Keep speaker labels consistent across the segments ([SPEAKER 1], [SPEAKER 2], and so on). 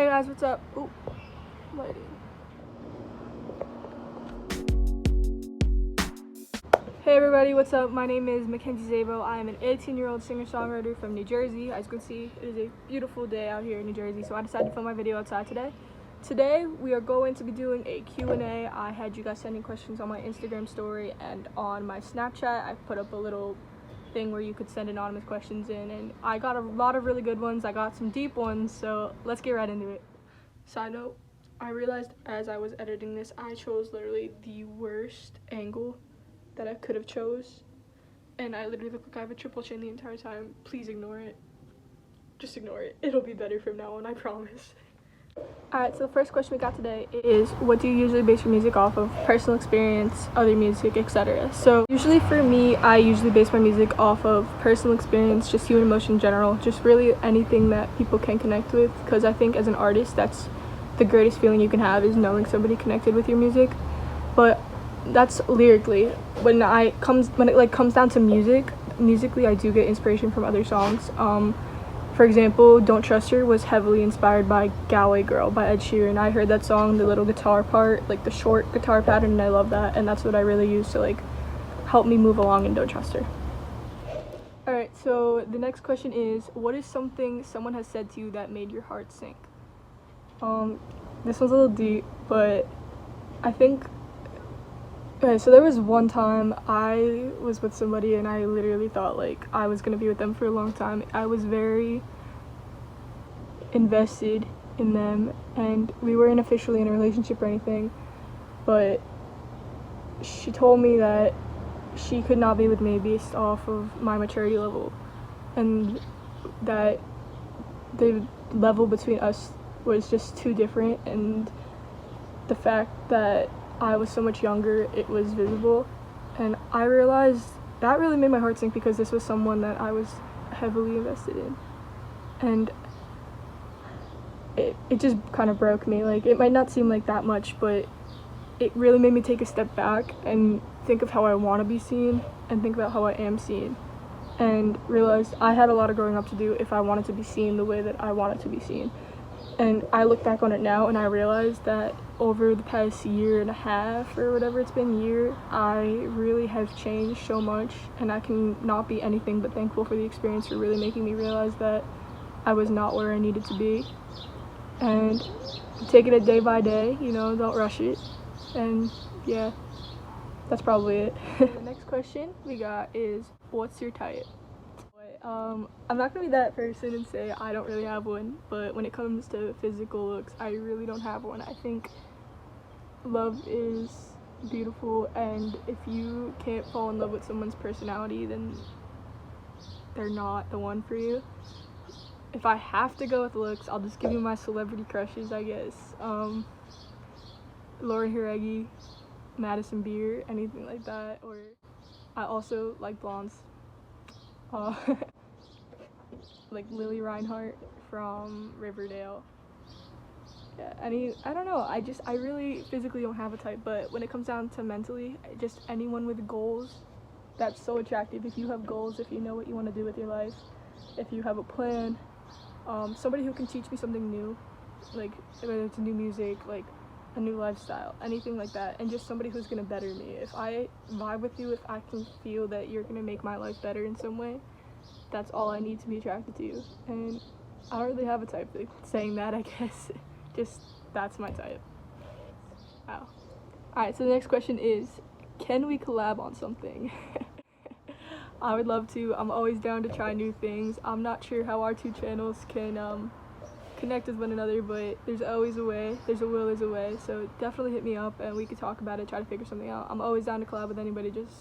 [SPEAKER 1] Hey guys, what's up? Ooh, lighting. Hey everybody, what's up? My name is Mackenzie Szabo. I am an 18-year-old singer-songwriter from New Jersey. As you can see, it is a beautiful day out here in New Jersey, so I decided to film my video outside today. Today, we are going to be doing a Q&A. I had you guys sending questions on my Instagram story and on my Snapchat. I put up a little thing where you could send anonymous questions in, and I got a lot of really good ones. I got some deep ones, so let's get right into it. Side note, I realized as I was editing this, I chose literally the worst angle that I could have chose, and I literally look like I have a triple chin the entire time. Please ignore it. Just ignore it. It'll be better from now on, I promise. Alright, so the first question we got today is, what do you usually base your music off of? Personal experience, other music, etc. So usually for me, I usually base my music off of personal experience, just human emotion in general, just really anything that people can connect with, because I think as an artist, that's the greatest feeling you can have, is knowing somebody connected with your music. But that's lyrically. When it comes down to musically, I do get inspiration from other songs. For example, Don't Trust Her was heavily inspired by Galway Girl by Ed Sheeran. I heard that song, the little guitar part, like the short guitar pattern, and I love that, and that's what I really use to like help me move along in Don't Trust Her. Alright, so the next question is, what is something someone has said to you that made your heart sink? This one's a little deep, but I think, okay, so there was one time I was with somebody and I literally thought like I was gonna be with them for a long time. I was very invested in them, and we weren't officially in a relationship or anything, but she told me that she could not be with me based off of my maturity level, and that the level between us was just too different, and the fact that I was so much younger, it was visible. And I realized that really made my heart sink, because this was someone that I was heavily invested in, and it just kind of broke me. Like, it might not seem like that much, but it really made me take a step back and think of how I want to be seen and think about how I am seen, and realized I had a lot of growing up to do if I wanted to be seen the way that I wanted to be seen. And I look back on it now and I realized that over the past year and a half or whatever it's been, I really have changed so much, and I can not be anything but thankful for the experience for really making me realize that I was not where I needed to be. And take it a day by day, don't rush it. And yeah, that's probably it. The next question we got is, what's your type? I'm not gonna be that person and say I don't really have one, but when it comes to physical looks, I really don't have one. I think love is beautiful, and if you can't fall in love with someone's personality, then they're not the one for you. If I have to go with looks, I'll just give you my celebrity crushes, I guess. Lauren Hiregi, Madison Beer, anything like that. Or I also like blondes. Like Lily Reinhart from Riverdale. Yeah, I don't know, I really physically don't have a type, but when it comes down to mentally, just anyone with goals, that's so attractive. If you have goals, if you know what you want to do with your life, if you have a plan, somebody who can teach me something new, like whether it's new music, like a new lifestyle, anything like that, and just somebody who's gonna better me. If I vibe with you, if I can feel that you're gonna make my life better in some way, that's all I need to be attracted to you. And I don't really have a type, like, saying that, I guess. Just, that's my type. Wow. Alright, so the next question is, can we collab on something? I would love to. I'm always down to try new things. I'm not sure how our two channels can connect with one another, but there's always a way. There's a will, there's a way. So definitely hit me up and we could talk about it, try to figure something out. I'm always down to collab with anybody, just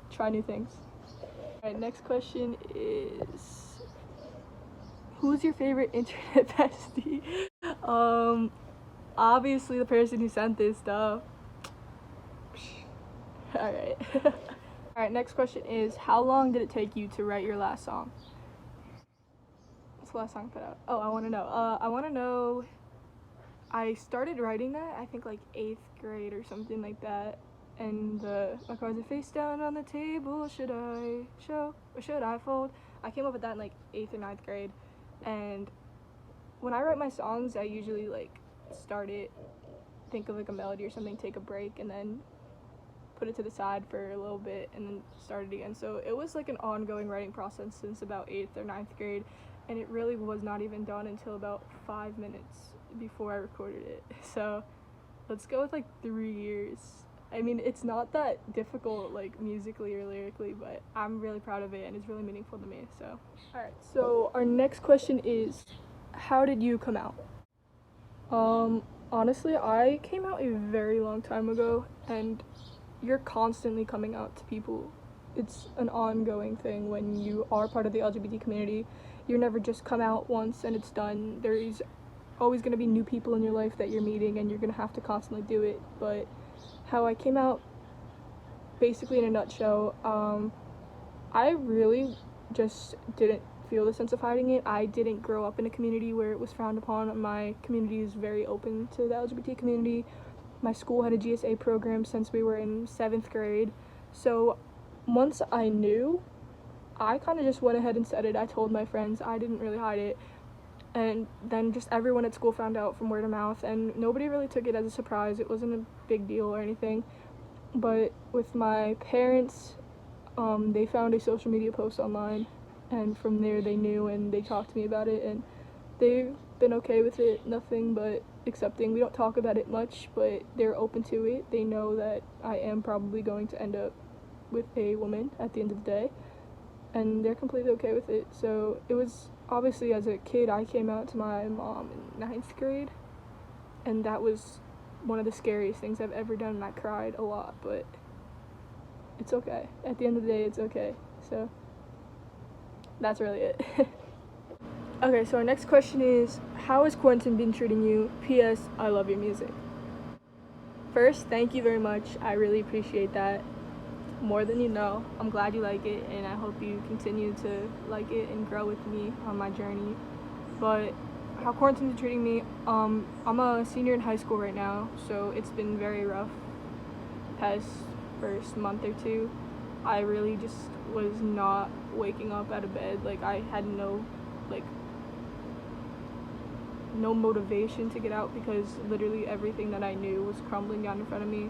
[SPEAKER 1] try new things. Alright, next question is, who's your favorite internet bestie? Obviously the person who sent this stuff. Alright. Alright, next question is, how long did it take you to write your last song? What's the last song I put out? Oh, I want to know, I started writing that, I think like 8th grade or something like that. And my cards are face down on the table, should I show or should I fold? I came up with that in like 8th or 9th grade, and when I write my songs, I usually like start it, think of like a melody or something, take a break, and then put it to the side for a little bit and then start it again. So it was like an ongoing writing process since about 8th or 9th grade, and it really was not even done until about 5 minutes before I recorded it. So let's go with like 3 years. I mean, it's not that difficult like musically or lyrically, but I'm really proud of it and it's really meaningful to me. So alright, so our next question is, how did you come out? Honestly, I came out a very long time ago, and you're constantly coming out to people. It's an ongoing thing when you are part of the LGBT community. You're never just come out once and it's done. There is always going to be new people in your life that you're meeting, and you're going to have to constantly do it. But how I came out, basically in a nutshell, I really just didn't feel the sense of hiding it. I didn't grow up in a community where it was frowned upon. My community is very open to the LGBT community. My school had a GSA program since we were in 7th grade. So once I knew, I kind of just went ahead and said it. I told my friends. I didn't really hide it. And then just everyone at school found out from word of mouth, and nobody really took it as a surprise. It wasn't a big deal or anything. But with my parents, they found a social media post online, and from there they knew and they talked to me about it, and they've been okay with it, nothing but accepting. We don't talk about it much, but they're open to it. They know that I am probably going to end up with a woman at the end of the day, and they're completely okay with it. So it was, obviously as a kid, I came out to my mom in 9th grade, and that was one of the scariest things I've ever done, and I cried a lot, but it's okay. At the end of the day, it's okay. So that's really it. Okay, so our next question is, how has quarantine been treating you? P.S. I love your music. First, thank you very much. I really appreciate that. More than you know. I'm glad you like it, and I hope you continue to like it and grow with me on my journey. But how quarantine's treating me, I'm a senior in high school right now, so it's been very rough past first month or two. I really just was not waking up out of bed. Like, I had no motivation to get out, because literally everything that I knew was crumbling down in front of me.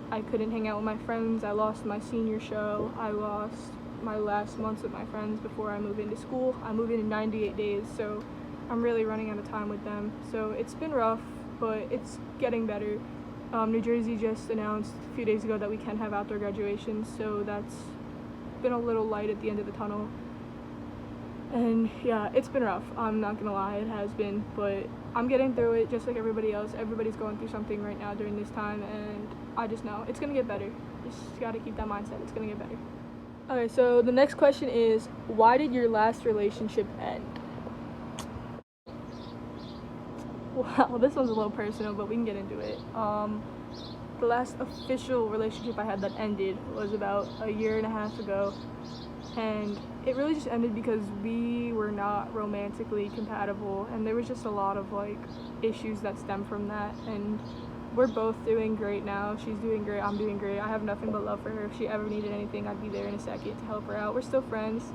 [SPEAKER 1] I couldn't hang out with my friends. I lost my senior show. I lost my last months with my friends before I move into school. I move in 98 days, so I'm really running out of time with them. So it's been rough, but it's getting better. New Jersey just announced a few days ago that we can have outdoor graduations, so that's been a little light at the end of the tunnel. And yeah, it's been rough. I'm not gonna lie, it has been, but I'm getting through it just like everybody else. Everybody's going through something right now during this time, and I just know it's gonna get better. Just gotta keep that mindset. It's gonna get better. Okay, so the next question is, why did your last relationship end? Wow, this one's a little personal, but we can get into it. The last official relationship I had that ended was about a year and a half ago, and it really just ended because we were not romantically compatible, and there was just a lot of like issues that stem from that. And we're both doing great now. She's doing great, I'm doing great. I have nothing but love for her. If she ever needed anything, I'd be there in a second to help her out. We're still friends,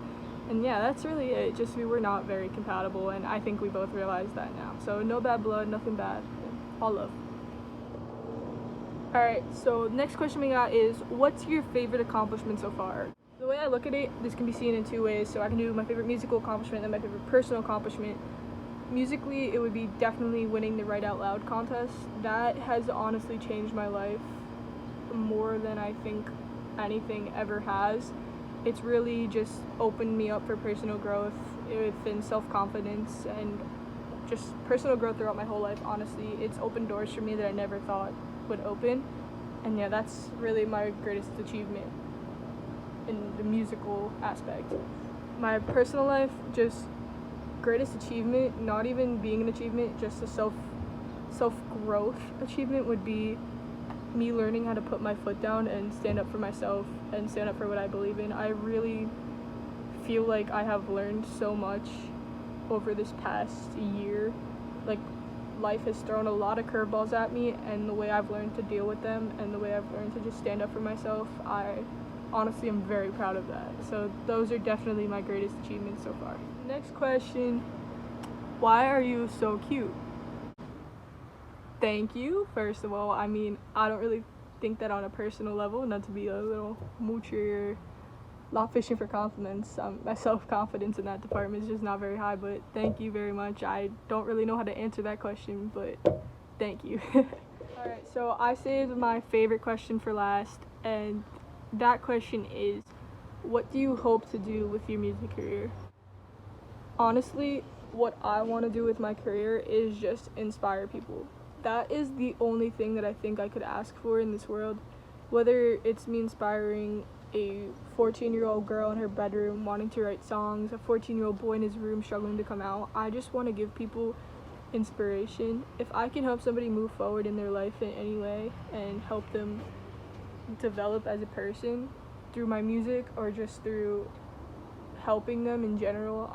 [SPEAKER 1] and yeah, that's really it. Just we were not very compatible, and I think we both realize that now. So no bad blood, nothing bad, all love. Alright, so the next question we got is, what's your favorite accomplishment so far? The way I look at it, this can be seen in two ways. So I can do my favorite musical accomplishment and my favorite personal accomplishment. Musically, it would be definitely winning the Write Out Loud contest. That has honestly changed my life more than I think anything ever has. It's really just opened me up for personal growth within self-confidence and just personal growth throughout my whole life, honestly. It's opened doors for me that I never thought would open. And yeah, that's really my greatest achievement in the musical aspect. My personal life, just greatest achievement, not even being an achievement, just a self-growth achievement would be me learning how to put my foot down and stand up for myself and stand up for what I believe in. I really feel like I have learned so much over this past year. Like, life has thrown a lot of curveballs at me, and the way I've learned to deal with them and the way I've learned to just stand up for myself, I honestly am very proud of that. So those are definitely my greatest achievements so far. Next question, Why are you so cute? Thank you, first of all. I mean, I don't really think that on a personal level, not to be a little moocher, not fishing for compliments. My self-confidence in that department is just not very high, but thank you very much. I don't really know how to answer that question, but thank you. Alright, so I saved my favorite question for last, and that question is, what do you hope to do with your music career? Honestly, what I want to do with my career is just inspire people. That is the only thing that I think I could ask for in this world. Whether it's me inspiring a 14-year-old girl in her bedroom wanting to write songs, a 14-year-old boy in his room struggling to come out. I just want to give people inspiration. If I can help somebody move forward in their life in any way and help them develop as a person through my music or just through helping them in general,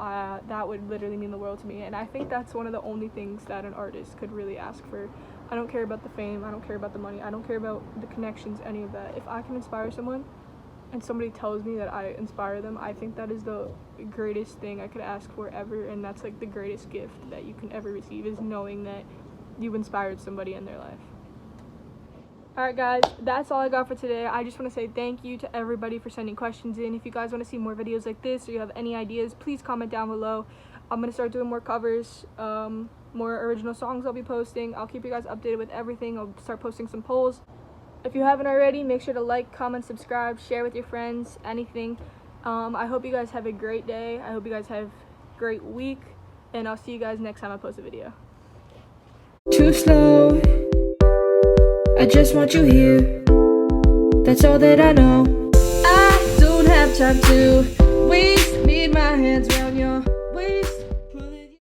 [SPEAKER 1] that would literally mean the world to me. And I think that's one of the only things that an artist could really ask for. I don't care about the fame, I don't care about the money, I don't care about the connections, any of that. If I can inspire someone and somebody tells me that I inspire them, I think that is the greatest thing I could ask for ever. And that's like the greatest gift that you can ever receive, is knowing that you've inspired somebody in their life. Alright guys, that's all I got for today. I just want to say thank you to everybody for sending questions in. If you guys want to see more videos like this or you have any ideas, please comment down below. I'm going to start doing more covers, more original songs I'll be posting. I'll keep you guys updated with everything. I'll start posting some polls. If you haven't already, make sure to like, comment, subscribe, share with your friends, anything. I hope you guys have a great day. I hope you guys have a great week. And I'll see you guys next time I post a video.
[SPEAKER 2] Too slow, I just want you here. That's all that I know. I don't have time to